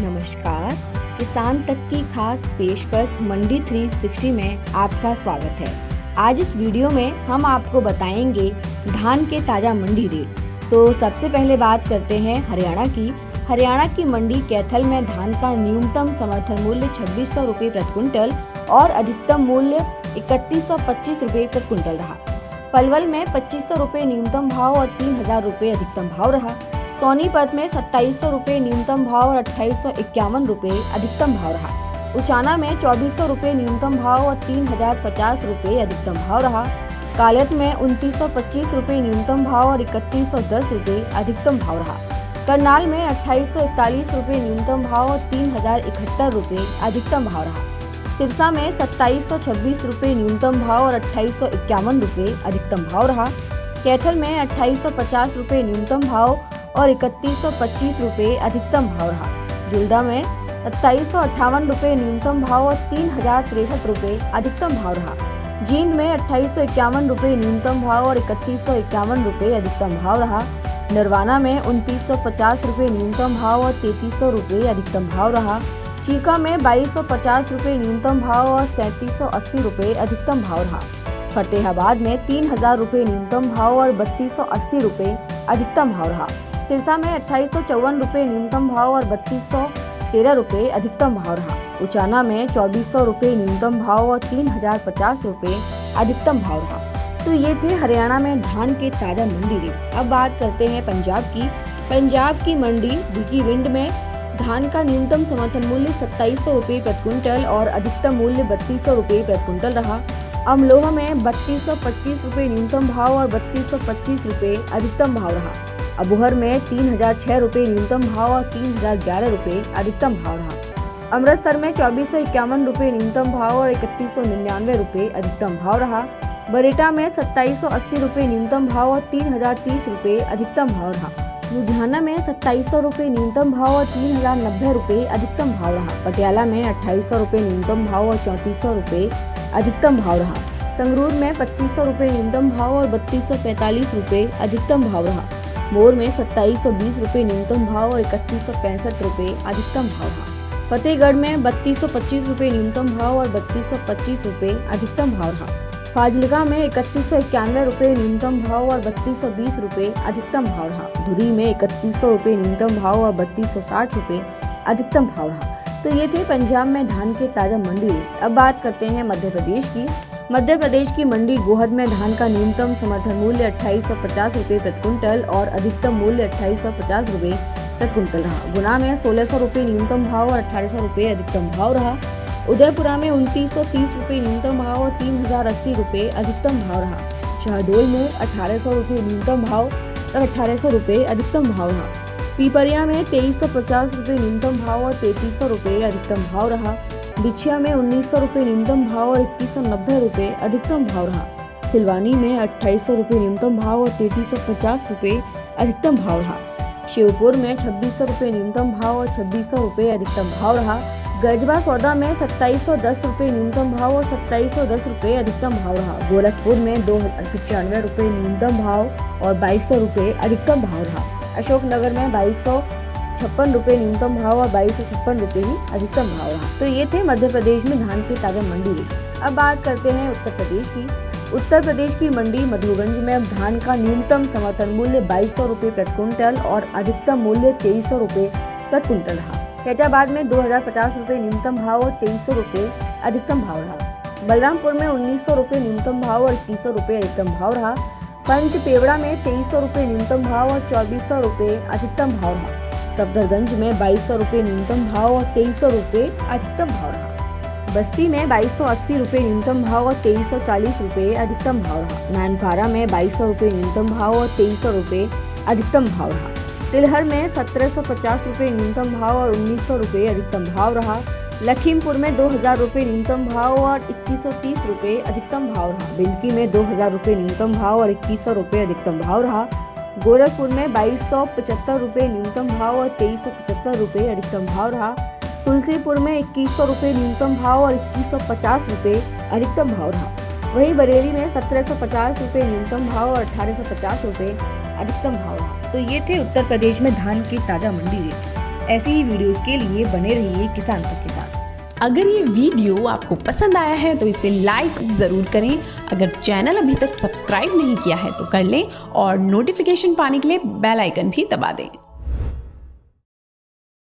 नमस्कार, किसान तक की खास पेशकश मंडी 360 में आपका स्वागत है। आज इस वीडियो में हम आपको बताएंगे धान के ताज़ा मंडी रेट। तो सबसे पहले बात करते हैं हरियाणा की। हरियाणा की मंडी कैथल में धान का न्यूनतम समर्थन मूल्य 2600 रुपये प्रति क्विंटल और अधिकतम मूल्य 3125 रुपये प्रति क्विंटल रहा। पलवल में 2500 रुपये न्यूनतम भाव और 3000 रुपये अधिकतम भाव रहा। सोनीपत में 2700 रुपये न्यूनतम भाव और 2851 रुपये अधिकतम भाव रहा। उचाना में 2400 रुपये न्यूनतम भाव और 3050 रुपये अधिकतम भाव रहा। कालट में 2925 रुपये न्यूनतम भाव और 3110 रुपये अधिकतम भाव रहा। करनाल में 2841 रुपये न्यूनतम भाव और 3071 रुपये अधिकतम भाव रहा। सिरसा में 2726 रुपये न्यूनतम भाव और 2851 रुपये अधिकतम भाव रहा। कैथल में 2850 रुपये न्यूनतम भाव और 3125 रुपये अधिकतम भाव रहा। जुल्दा में 2758 रुपये न्यूनतम भाव और 3063 रुपये अधिकतम भाव रहा। जींद में 2851 रुपये न्यूनतम भाव और 3151 रुपये अधिकतम भाव रहा। नरवाना में 2950 रुपये न्यूनतम भाव और 3300 रुपये अधिकतम भाव रहा। चीका में 2250 रुपये न्यूनतम भाव और 3780 रुपये अधिकतम भाव रहा। फतेहाबाद में 3000 रुपये न्यूनतम भाव और 3280 रुपये अधिकतम भाव रहा। सिरसा में 2854 रुपये न्यूनतम भाव और 3213 रुपये अधिकतम भाव रहा। उचाना में 2400 रुपये न्यूनतम भाव और 3050 रुपये अधिकतम भाव रहा। तो ये थे हरियाणा में धान के ताज़ा मंडी रेट। अब बात करते हैं पंजाब की। पंजाब की मंडी भिकीविंड में धान का न्यूनतम समर्थन मूल्य 2700 रुपये प्रति क्विंटल और अधिकतम मूल्य 3200 रुपये प्रति क्विंटल रहा। अमलोह में 3225 रुपये न्यूनतम भाव और 3225 रुपये अधिकतम भाव रहा। अबोहर में 3006 रुपये न्यूनतम भाव और 3011 रुपये अधिकतम भाव रहा। अमृतसर में 2451 रुपये न्यूनतम भाव और 3199 रुपये अधिकतम भाव रहा। बरेटा में 2780 रुपये न्यूनतम भाव और 3030 रुपये अधिकतम भाव रहा। लुधियाना में 2700 रुपये न्यूनतम भाव और 3090 रुपये अधिकतम भाव रहा। पटियाला में 2800 रुपये न्यूनतम भाव और 3400 रुपये अधिकतम भाव रहा। संगरूर में 2500 रुपये न्यूनतम भाव और 3245 रुपये अधिकतम भाव रहा। मोर में 2720 रुपये न्यूनतम भाव और 3165 रुपये अधिकतम भाव रहा। फतेहगढ़ में 3225 रुपये न्यूनतम भाव और 3225 रुपये अधिकतम भाव रहा। फाजिलका में 3191 रुपये न्यूनतम भाव और 3220 रुपये अधिकतम भाव रहा। धुरी में 3100 रुपये न्यूनतम भाव और 3260 रुपये अधिकतम भाव रहा। तो ये थे पंजाब में धान के ताज़ा मंडी रेट। अब बात करते हैं मध्य प्रदेश की। मध्य प्रदेश की मंडी गोहद में धान का न्यूनतम समर्थन मूल्य 2850 रुपये प्रति क्विंटल और अधिकतम मूल्य 2850 रुपये प्रति क्विंटल रहा। गुना में 1600 रुपये न्यूनतम भाव और 1800 रुपये अधिकतम भाव रहा। उदयपुरा में 2930 रुपये न्यूनतम भाव और 3080 रुपये अधिकतम भाव रहा। शहडोल में 1800 रुपये न्यूनतम भाव और 1800 रुपये अधिकतम भाव रहा। पीपरिया में 2350 रुपये न्यूनतम भाव और 3300 रुपये अधिकतम भाव रहा। बिछिया में 1900 रुपये न्यूनतम भाव और 2190 रुपये अधिकतम भाव रहा। सिलवानी में 2800 रुपये न्यूनतम भाव और 3350 रुपये अधिकतम भाव रहा। शिवपुर में 2600 रुपये न्यूनतम भाव और 2600 रुपये अधिकतम भाव रहा। गजबा सौदा में 2710 रुपये न्यूनतम भाव और 2710 रुपये अधिकतम भाव रहा। गोरखपुर में 2095 रुपये न्यूनतम भाव और 2200 रुपये अधिकतम भाव रहा। अशोकनगर में 2256 रुपये न्यूनतम भाव और 2256 रुपये ही अधिकतम भाव रहा। तो ये थे मध्य प्रदेश में धान की ताज़ा मंडी रेट। अब बात करते हैं उत्तर प्रदेश की। उत्तर प्रदेश की मंडी मधुगंज में धान का न्यूनतम समर्थन मूल्य 2200 रुपये प्रति क्विंटल और अधिकतम मूल्य 2300 रुपये प्रति क्विंटल रहा। फैजाबाद में 2050 रुपये न्यूनतम भाव और 2300 रुपये अधिकतम भाव रहा। बलरामपुर में 1900 रुपये न्यूनतम भाव और 2100 रुपये अधिकतम भाव रहा। पंचपेवड़ा में 2300 रुपये न्यूनतम भाव और 2400 रुपये अधिकतम भाव रहा। सफदरगंज में 2200 रुपये न्यूनतम भाव और 2300 रुपये अधिकतम भाव रहा। बस्ती में 2280 रुपये न्यूनतम भाव और 2340 रुपये अधिकतम भाव रहा। नानपारा में 2200 रुपये न्यूनतम भाव और 2300 रुपये अधिकतम भाव रहा। तिलहर में 1750 रुपये न्यूनतम भाव और 1900 रुपये अधिकतम भाव रहा। लखीमपुर में 2000 रुपये न्यूनतम भाव और 2130 रुपये अधिकतम भाव रहा। बिंदकी में 2000 रुपये न्यूनतम भाव और 2100 रुपये अधिकतम भाव रहा। गोरखपुर में 2275 रुपये न्यूनतम भाव और 2375 रुपये अधिकतम भाव रहा। तुलसीपुर में 2100 रुपये न्यूनतम भाव और 2150 रुपये अधिकतम भाव रहा। वहीं बरेली में 1750 रुपये न्यूनतम भाव और 1850 रुपये अधिकतम भाव रहा। तो ये थे उत्तर प्रदेश में धान की ताज़ा मंडी रेट। ऐसी ही वीडियोस के लिए बने रहिए किसान तक के साथ। अगर ये वीडियो आपको पसंद आया है तो इसे लाइक ज़रूर करें। अगर चैनल अभी तक सब्सक्राइब नहीं किया है तो कर लें और नोटिफिकेशन पाने के लिए बेल आइकन भी दबा दें।